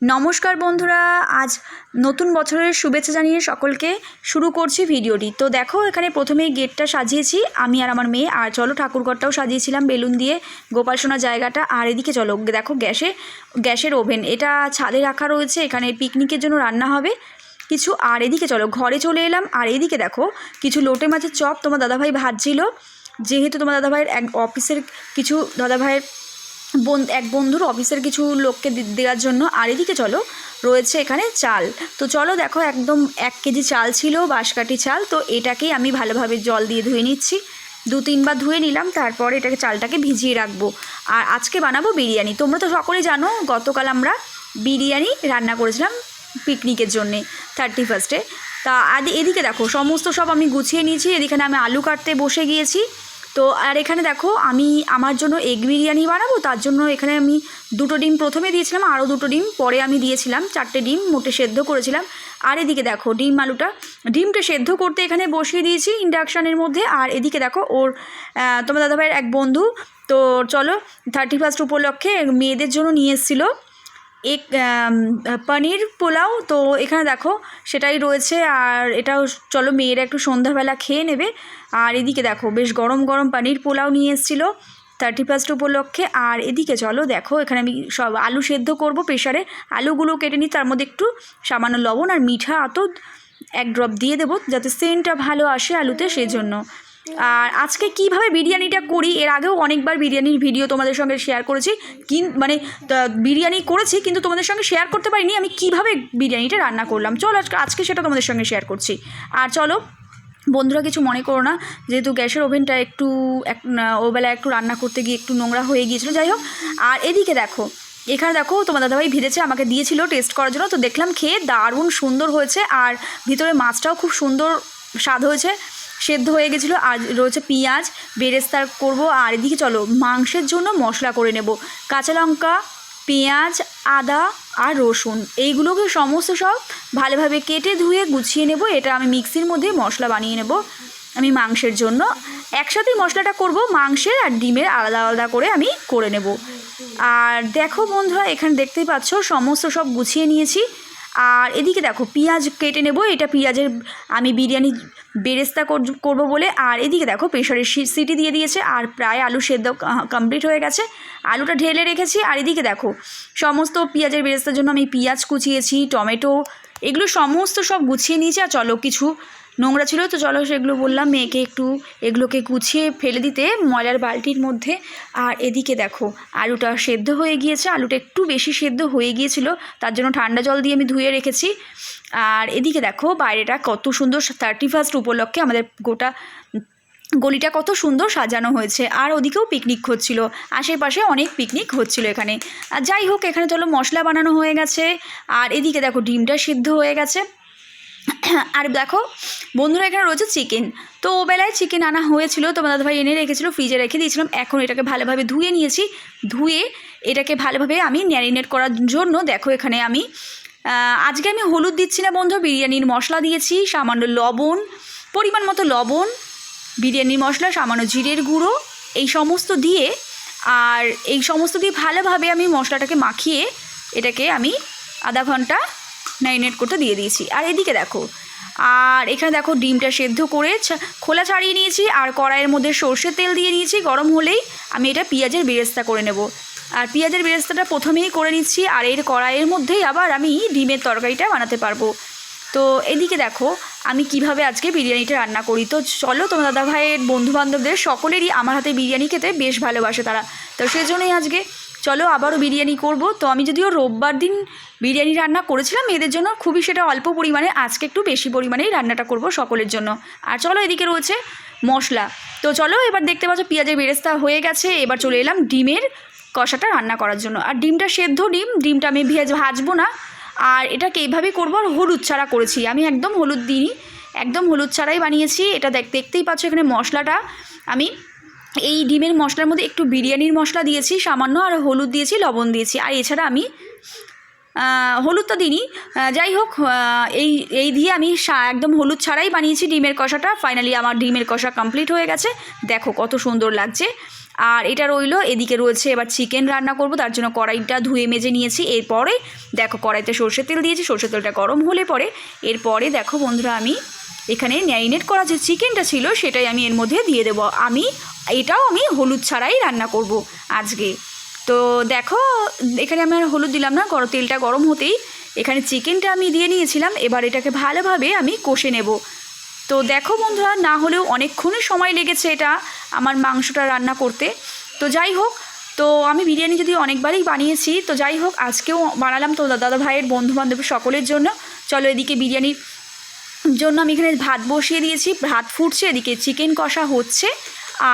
নমস্কার বন্ধুরা, আজ নতুন বছরের শুভেচ্ছা জানিয়ে সকলকে শুরু করছি ভিডিওটি। তো দেখো, এখানে প্রথমেই গেটটা সাজিয়েছি আমি আর আমার মেয়ে, আর চলো ঠাকুরঘরটাও সাজিয়েছিলাম বেলুন দিয়ে, গোপাল সোনার জায়গাটা। আর এদিকে চলো দেখো গ্যাসের ওভেন, এটা ছাদে রাখা রয়েছে, এখানে পিকনিকের জন্য রান্না হবে কিছু। আর এদিকে চলো ঘরে চলে এলাম। আর এদিকে দেখো কিছু লোটে মাছের চপ তোমার দাদাভাই ভাজছিল, যেহেতু তোমার দাদাভাইয়ের অফিসের কিছু দাদাভাইয়ের এক বন্ধুর অফিসের কিছু লোককে দেওয়ার জন্য। আর এদিকে চলো রয়েছে এখানে চাল। তো চলো দেখো, একদম 1 কেজি চাল ছিল, বাঁশকাঠি চাল। তো এটাকেই আমি ভালোভাবে জল দিয়ে ধুয়ে নিচ্ছি, 2-3 বার ধুয়ে নিলাম, তারপর এটাকে চালটাকে ভিজিয়ে রাখবো। আর আজকে বানাবো বিরিয়ানি। তোমরা তো সকলেই জানো গতকাল আমরা বিরিয়ানি রান্না করেছিলাম পিকনিকের জন্যে 31-এ। তা এদিকে দেখো সমস্ত সব আমি গুছিয়ে নিয়েছি, এদিকে আমি আলু কাটতে বসে গিয়েছি। তো আর এখানে দেখো আমি আমার জন্য এগ বিরিয়ানি বানাবো, তার জন্য এখানে আমি 2টো ডিম প্রথমে দিয়েছিলাম, আরও 2টো ডিম পরে আমি দিয়েছিলাম, 4টে ডিম মোটে সেদ্ধ করেছিলাম। আর এদিকে দেখো ডিমটা সেদ্ধ করতে এখানে বসিয়ে দিয়েছি ইন্ডাকশানের মধ্যে। আর এদিকে দেখো তোমার দাদাভাইয়ের এক বন্ধু, তো চলো 31 উপলক্ষে মেয়েদের জন্য নিয়ে এসেছিলো পনির পোলাও। তো এখানে দেখো সেটাই রয়েছে। আর এটাও চলো মেয়েরা একটু সন্ধ্যাবেলা খেয়ে নেবে। আর এদিকে দেখো বেশ গরম গরম পনির পোলাও নিয়ে এসেছিলো 31 উপলক্ষে। আর এদিকে চলো দেখো এখানে আমি সব আলু সেদ্ধ করব প্রেশারে, আলুগুলো কেটে নিই, তার মধ্যে একটু সামান্য লবণ আর মিঠা 1 ড্রপ দিয়ে দেবো যাতে সেন্টটা ভালো আসে আলুতে, সেই জন্য। আর আজকে কিভাবে বিরিয়ানিটা করি, এর আগেও অনেকবার বিরিয়ানির ভিডিও তোমাদের সঙ্গে শেয়ার করেছি, বিরিয়ানি করেছি কিন্তু তোমাদের সঙ্গে শেয়ার করতে পারিনি আমি কিভাবে বিরিয়ানিটা রান্না করলাম। চলো আজকে সেটা তোমাদের সঙ্গে শেয়ার করছি। আর চলো বন্ধুরা কিছু মনে করো না, যেহেতু গ্যাসের ওভেনটা ওবেলা একটু রান্না করতে গিয়ে একটু নোংরা হয়ে গিয়েছিলো, যাই হোক। আর এদিকে দেখো এখানে দেখো তোমার দাদাভাই ভেজেছে, আমাকে দিয়েছিল টেস্ট করার জন্য। তো দেখলাম খেয়ে দারুণ সুন্দর হয়েছে, আর ভিতরে মাছটাও খুব সুন্দর স্বাদ হয়েছে, সেদ্ধ হয়ে গেছিলো। আর রয়েছে পেঁয়াজ বেরেস্তা করব। আর এদিকে চলো মাংসের জন্য মশলা করে নেব, কাঁচা লঙ্কা, পেঁয়াজ, আদা আর রসুন, এইগুলোকে সমস্ত সব ভালোভাবে কেটে ধুয়ে গুছিয়ে নেব। এটা আমি মিক্সির মধ্যে মশলা বানিয়ে নেব আমি মাংসের জন্য। একসাথেই মশলাটা করব, মাংসের আর ডিমের আলাদা আলাদা করে আমি করে নেব। আর দেখো বন্ধুরা এখানে দেখতেই পাচ্ছ সমস্ত সব গুছিয়ে নিয়েছি। আর এদিকে দেখো পেঁয়াজ কেটে নেব, এটা পেঁয়াজের আমি বিরিয়ানি বেরেস্তা করব বলে। আর এদিকে দেখো প্রেশারের সিটি দিয়ে দিয়েছে, আর প্রায় আলু সেদ্ধ কমপ্লিট হয়ে গেছে, আলুটা ঢেলে রেখেছি। আর এদিকে দেখো সমস্ত পেঁয়াজের বেরেস্তার জন্য আমি পেঁয়াজ কুচিয়েছি, টমেটো, এগুলো সমস্ত সব গুছিয়ে নিয়েছি। আর চলো কিছু নোংরা ছিল, তো চলো সেগুলো বললাম মেয়েকে একটু এগুলোকে গুছিয়ে ফেলে দিতে ময়লার বালতির মধ্যে। আর এদিকে দেখো আলুটা সেদ্ধ হয়ে গিয়েছে, আলুটা একটু বেশি সেদ্ধ হয়ে গিয়েছিল, তার জন্য ঠান্ডা জল দিয়ে আমি ধুয়ে রেখেছি। আর এদিকে দেখো বাইরেটা কত সুন্দর 31 উপলক্ষে আমাদের গোটা গলিটা কত সুন্দর সাজানো হয়েছে। আর ওদিকেও পিকনিক হচ্ছিল, আশেপাশে অনেক পিকনিক হচ্ছিল এখানে। আর যাই হোক এখানে চলো মশলা বানানো হয়ে গেছে। আর এদিকে দেখো ডিমটা সিদ্ধ হয়ে গেছে। আর দেখো বন্ধুরা এখানে রয়েছে চিকেন। তো ওবেলায় চিকেন আনা হয়েছিল, তোমার দাদাভাই এনে রেখেছিলো, ফ্রিজে রেখে দিয়েছিলাম। এখন এটাকে ভালোভাবে ধুয়ে নিয়েছি, ধুয়ে এটাকে ভালোভাবে আমি ম্যারিনেট করার জন্য দেখো এখানে আমি আজকে আমি হলুদ দিচ্ছি না বন্ধু, বিরিয়ানির মশলা দিয়েছি, সামান্য লবণ, পরিমাণ মতো লবণ, বিরিয়ানির মশলা, সামান্য জিরের গুঁড়ো, এই সমস্ত দিয়ে ভালোভাবে আমি মশলাটাকে মাখিয়ে এটাকে আমি আধা ঘন্টা ম্যারিনেট করতে দিয়ে দিয়েছি। আর এদিকে দেখো এখানে দেখো ডিমটা সেদ্ধ করে খোলা ছাড়িয়ে নিয়েছি, আর কড়াইয়ের মধ্যে সর্ষের তেল দিয়ে নিয়েছি, গরম হলেই আমি এটা পেঁয়াজের বেরেস্তা করে নেব। আর পেঁয়াজের বেরেস্তাটা প্রথমেই করে নিচ্ছি, আর এর কড়াইয়ের মধ্যেই আবার আমি ডিমের তরকারিটা বানাতে পারবো। তো এদিকে দেখো আমি কিভাবে আজকে বিরিয়ানিটা রান্না করি। তো চলো তোমার দাদাভাইয়ের বন্ধুবান্ধবদের সকলেরই আমার হাতে বিরিয়ানি খেতে বেশ ভালোবাসে তারা, তো সেজন্যই আজকে চলো আবারও বিরিয়ানি করব। তো আমি যদিও রোববার দিন বিরিয়ানি রান্না করেছিলাম মেয়েদের জন্য, খুবই সেটা অল্প পরিমাণে, আজকে একটু বেশি পরিমাণেই রান্নাটা করব সকলের জন্য। আর চলো এদিকে রয়েছে মশলা। তো চলো এবার দেখতে পাচ্ছ পেঁয়াজের বেরেস্তা হয়ে গেছে, এবার চলে এলাম ডিমের কষাটা রান্না করার জন্য। আর ডিমটা সেদ্ধ ডিমটা আমি ভাজবো না, আর এটাকে এইভাবেই করবো। আর হলুদ ছাড়া করেছি আমি, একদম হলুদ দিইনি, একদম হলুদ ছাড়াই বানিয়েছি। এটা দেখতেই পাচ্ছ এখানে মশলাটা আমি এই ডিমের মশলার মধ্যে একটু বিরিয়ানির মশলা দিয়েছি সামান্য, আর হলুদ দিয়েছি, লবণ দিয়েছি। আর এছাড়া আমি হলুদটা দিইনি, যাই হোক এই দিয়ে আমি একদম হলুদ ছাড়াই বানিয়েছি ডিমের কষাটা। ফাইনালি আমার ডিমের কষা কমপ্লিট হয়ে গেছে, দেখো কত সুন্দর লাগছে। আর এটা রইলো। এদিকে রয়েছে এবার চিকেন রান্না করব, তার জন্য কড়াইটা ধুয়ে মেজে নিয়েছি। এরপরে দেখো কড়াইতে সর্ষের তেল দিয়েছি, সর্ষের তেলটা গরম হলে পরে এরপরে দেখো বন্ধুরা আমি এখানে ম্যারিনেট করা যে চিকেনটা ছিল সেটাই আমি এর মধ্যে দিয়ে দেবো। এটাও আমি হলুদ ছাড়াই রান্না করব আজকে। তো দেখো এখানে আমি আর হলুদ দিলাম না, তেলটা গরম হতেই এখানে চিকেনটা আমি দিয়ে নিয়েছিলাম। এবার এটাকে ভালোভাবে আমি কষে নেব। তো দেখো বন্ধুরা, না হলেও অনেকক্ষণই সময় লেগেছে এটা আমার মাংসটা রান্না করতে। তো যাই হোক, তো আমি বিরিয়ানি যদি অনেকবারই বানিয়েছি, তো যাই হোক আজকেও বানালাম তো দাদা ভাইয়ের বন্ধুবান্ধব সকলের জন্য। চলো এদিকে বিরিয়ানির জন্য আমি এখানে ভাত বসিয়ে দিয়েছি, ভাত ফুটছে, এদিকে চিকেন কষা হচ্ছে।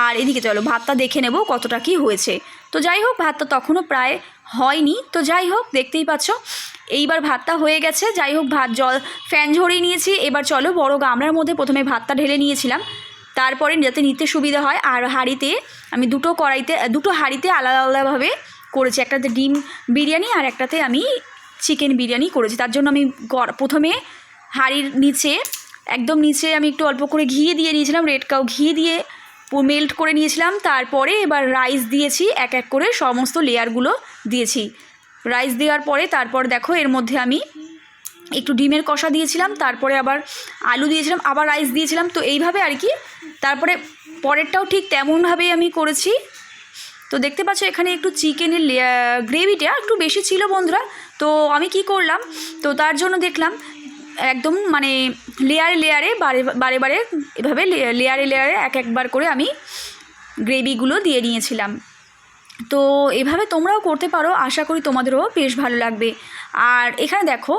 আর এদিকে চলো ভাতটা দেখে নেব কতটা কি হয়েছে। তো যাই হোক ভাতটা তখনও প্রায় হয়নি। তো যাই হোক দেখতেই পাচ্ছ এইবার ভাতটা হয়ে গেছে। যাই হোক ফ্যান ঝরিয়ে নিয়েছি। এবার চলো বড় গামলার মধ্যে প্রথমে ভাতটা ঢেলে নিয়েছিলাম, তারপরে যাতে নিতে সুবিধা হয়। আর হাঁড়িতে আমি দুটো হাঁড়িতে আলাদা আলাদাভাবে করেছি, একটাতে ডিম বিরিয়ানি আর একটাতে আমি চিকেন বিরিয়ানি করেছি। তার জন্য আমি প্রথমে হাঁড়ির নিচে একদম নিচে আমি একটু অল্প করে ঘি দিয়ে নিয়েছিলাম, রেড কাউ ঘি দিয়ে মেল্ট করে নিয়েছিলাম। তারপরে এবার রাইস দিয়েছি, এক এক করে সমস্ত লেয়ারগুলো দিয়েছি। রাইস দেওয়ার পরে তারপর দেখো এর মধ্যে আমি একটু ডিমের কষা দিয়েছিলাম, তারপরে আবার আলু দিয়েছিলাম, আবার রাইস দিয়েছিলাম। তো এইভাবে আর কি তারপরে পরেরটাও ঠিক তেমনভাবেই আমি করেছি। তো দেখতে পাচ্ছ এখানে একটু চিকেনের গ্রেভিটা একটু বেশি ছিল বন্ধুরা। তো আমি কি করলাম, তো তার জন্য দেখলাম একদম মানে লেয়ারে বারে এভাবে লেয়ারে একবার করে আমি গ্রেভিগুলো দিয়ে নিয়েছিলাম। তো এভাবে তোমরাও করতে পারো, আশা করি তোমাদেরও বেশ ভালো লাগবে। আর এখানে দেখো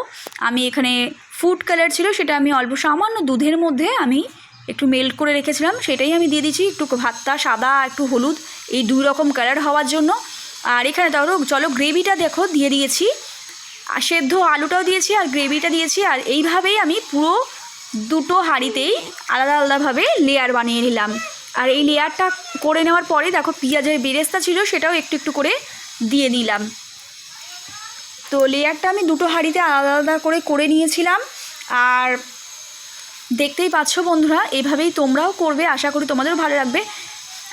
আমি এখানে ফুড কালার ছিল, সেটা আমি অল্প সামান্য দুধের মধ্যে আমি একটু মেল্ট করে রেখেছিলাম, সেটাই আমি দিয়ে দিচ্ছি। একটু ভাতটা সাদা একটু হলুদ এই দুই রকম কালার হওয়ার জন্য। আর এখানে ধরো চলো গ্রেভিটা দেখো দিয়ে দিয়েছি, আর সেদ্ধ আলুটাও দিয়েছি আর গ্রেভিটা দিয়েছি। আর এইভাবেই আমি পুরো দুটো হাঁড়িতেই আলাদা আলাদাভাবে লেয়ার বানিয়ে নিলাম। আর এই লেয়ারটা করে নেওয়ার পরে দেখো পেঁয়াজের বেরেস্তা ছিল সেটাও একটু একটু করে দিয়ে নিলাম। তো লেয়ারটা আমি দুটো হাঁড়িতে আলাদা আলাদা করে নিয়েছিলাম। আর দেখতেই পাচ্ছ বন্ধুরা, এভাবেই তোমরাও করবে, আশা করি তোমাদেরও ভালো লাগবে।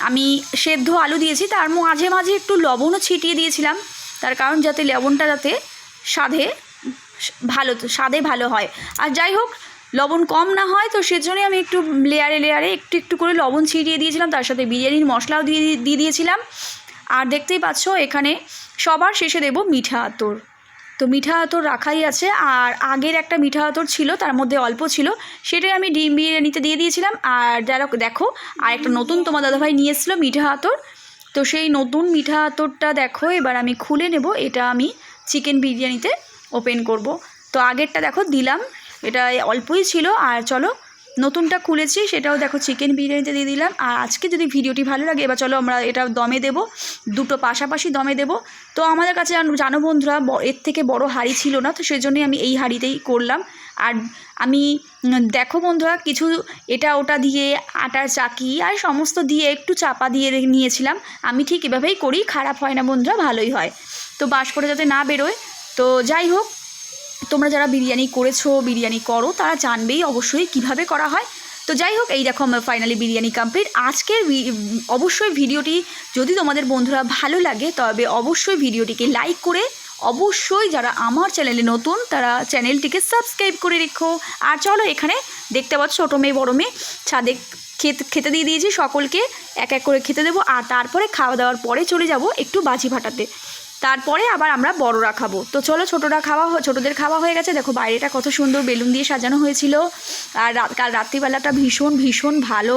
আমি সেদ্ধ আলু দিয়েছি, তার মাঝে মাঝে একটু লবণও ছিটিয়ে দিয়েছিলাম, তার কারণ যাতে লবণটা যাতে স্বাদে ভালো হয়। আর যাই হোক লবণ কম না হয়, তো সেজন্যই আমি একটু লেয়ারে একটু একটু করে লবণ ছিটিয়ে দিয়েছিলাম, তার সাথে বিরিয়ানির মশলাও দিয়ে দিয়েছিলাম। আর দেখতেই পাচ্ছ এখানে সবার শেষে দেব মিঠা আতর। তো মিঠা আতর রাখাই আছে, আর আগের একটা মিঠা আতর ছিল তার মধ্যে অল্প ছিল, সেটাই আমি ডিম বিরিয়ানিতে দিয়ে দিয়েছিলাম। আর যারা দেখো আর একটা নতুন তোমার দাদাভাই নিয়ে এসেছিলো মিঠা আতর, তো সেই নতুন মিঠা আতরটা দেখো এবার আমি খুলে নেব, এটা আমি চিকেন বিরিয়ানিতে ওপেন করব। তো আগেরটা দেখো দিলাম, এটা অল্পই ছিল। আর চলো নতুনটা খুলেছি, সেটাও দেখো চিকেন বিরিয়ানিতে দিয়ে দিলাম। আর আজকে যদি ভিডিওটি ভালো লাগে এবার চলো আমরা এটা দমে দেব, দুটো পাশাপাশি দমে দেব। তো আমাদের কাছে জানো বন্ধুরা এর থেকে বড় হাঁড়ি ছিল না, তো সেজন্যই আমি এই হাঁড়িতেই করলাম। আর আমি দেখো বন্ধুরা কিছু এটা ওটা দিয়ে আটার চাকি আর সমস্ত দিয়ে একটু চাপা দিয়ে নিয়েছিলাম। আমি ঠিক এভাবেই করি, খারাপ হয় না বন্ধুরা, ভালোই হয়। তো বাস করে যাতে না বেরোয়। তো যাই হোক তোমরা যারা বিরিয়ানি করো তারা জানবেই অবশ্যই কিভাবে করা হয়। তো যাই হোক এই দেখো আমার ফাইনালি বিরিয়ানি কমপ্লিট। আজকের অবশ্যই ভিডিওটি যদি তোমাদের বন্ধুরা ভালো লাগে তবে অবশ্যই ভিডিওটিকে লাইক করে অবশ্যই যারা আমার চ্যানেলে নতুন তারা চ্যানেলটিকে সাবস্ক্রাইব করে রেখো। আর চলো এখানে দেখতে পাচ্ছ ছোটো মেয়ে বড়ো মেয়ে ছাদে খেতে দিয়ে দিয়েছি, সকলকে এক এক করে খেতে দেবো। আর তারপরে খাওয়া দাওয়ার পরে চলে যাব একটু বাজি ফাটাতে, তারপরে আবার আমরা বড়রা খাবো। তো চলো ছোটোদের খাওয়া হয়ে গেছে। দেখো বাইরেটা কত সুন্দর বেলুন দিয়ে সাজানো হয়েছিল। আর কাল রাত্রিবেলাটা ভীষণ ভালো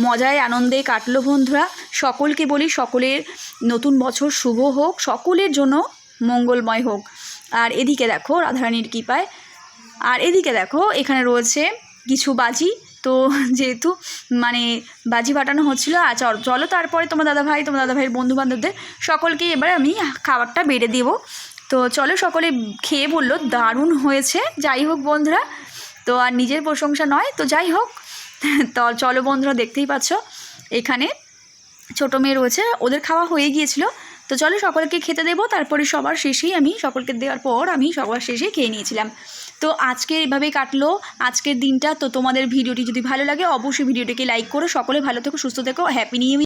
মজায় আনন্দে কাটলো বন্ধুরা। সকলকে বলি সকলের নতুন বছর শুভ হোক, সকলের জন্য মঙ্গলময় হোক। আর এদিকে দেখো রাধারানীর কৃপায়, আর এদিকে দেখো এখানে রয়েছে কিছু বাজি। তো যেহেতু মানে বাজি ফাটানো হচ্ছিলো, চলো তারপরে তোমার দাদাভাইয়ের বন্ধুবান্ধবদের সকলকেই এবার আমি খাবারটা বেড়ে দেবো। তো চলো সকলে খেয়ে বললো দারুণ হয়েছে। যাই হোক বন্ধুরা, তো আর নিজের প্রশংসা নয়, তো যাই হোক তো চলো বন্ধুরা দেখতেই পাচ্ছ এখানে ছোটো মেয়ে রয়েছে, ওদের খাওয়া হয়ে গিয়েছিলো। তো চলো সকলকে খেতে দেবো, তারপরে সবার শেষেই আমি সকলকে দেওয়ার পর আমি সবার শেষে খেয়ে নিয়েছিলাম। তো আজকে এভাবেই কাটলো আজকের দিনটা। তো তোমাদের ভিডিওটি যদি ভালো লাগে অবশ্যই ভিডিওটিকে লাইক করো। সকলে ভালো থেকো, সুস্থ থেকো, হ্যাপি নিউ ইয়ার।